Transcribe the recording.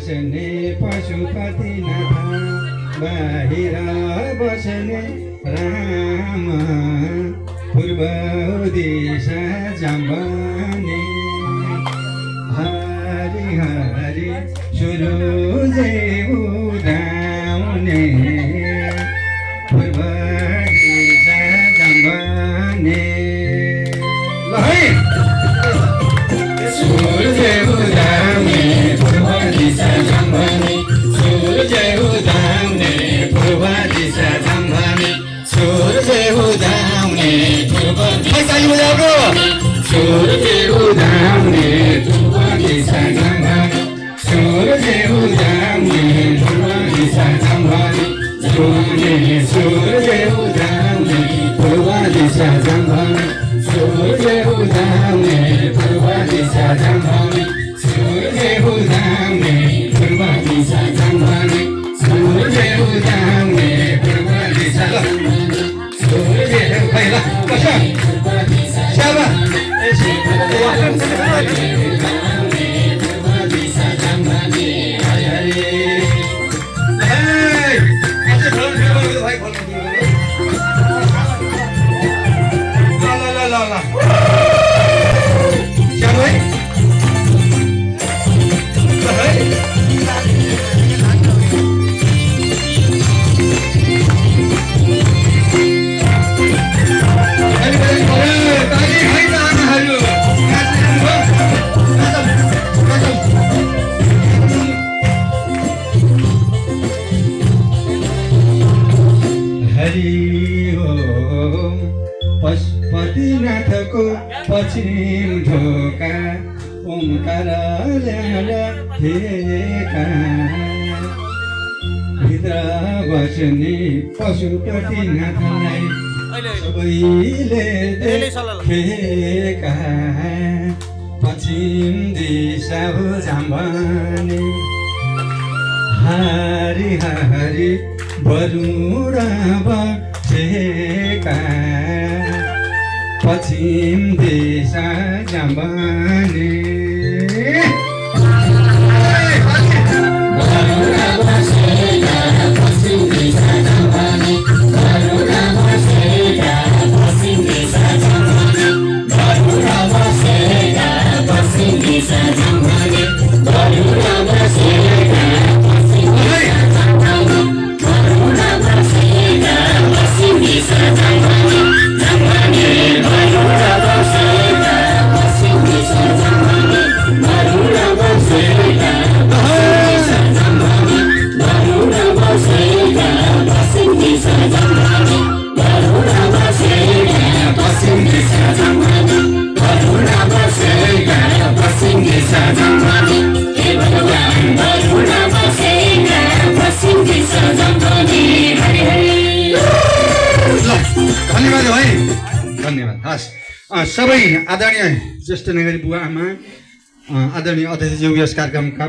बस्ने पशुपतिनाथ बाहिर बस्ने राम पूर्व दिशा जम्बने हरि हरि सुरुज उदाउने पूर्व दिशा जम्बने सूरज उदाउने पूर्व दिशा जम्बने सूरज उदाउने पूर्व दिशा जम्बने सूरज उदाउने पूर्व दिशा जम्बने सूरज उदाउने पूर्व दिशा जम्बने सूरज उदाउने पूर्व दिशा जम्बने सूरज उदाउने पूर्व दिशा जम्बने सूरज उदाउने पूर्व दिशा जम्बने सूरज उदाउने पूर्व दिशा जम्बने सूरज उदाउने पूर्व दिशा सूरज पहिला कसो शाबा पूर्व दिशा जम्बने पशुपतिनाथको पश्चिम ढोका ओंकार ल्याएका भित्र बस्ने पशुपतिनाथलाई सबैले देखेका पश्चिम दिशा हो जम्बने हरि हरि वरुण बसेका पश्चिम दिशा जम्बने धन्यवाद भाइ धन्यवाद हस् सबै आदरणीय ज्येष्ठ नागरिक बुवा आमा आदरणीय अतिथिज्यू यस कार्यक्रमका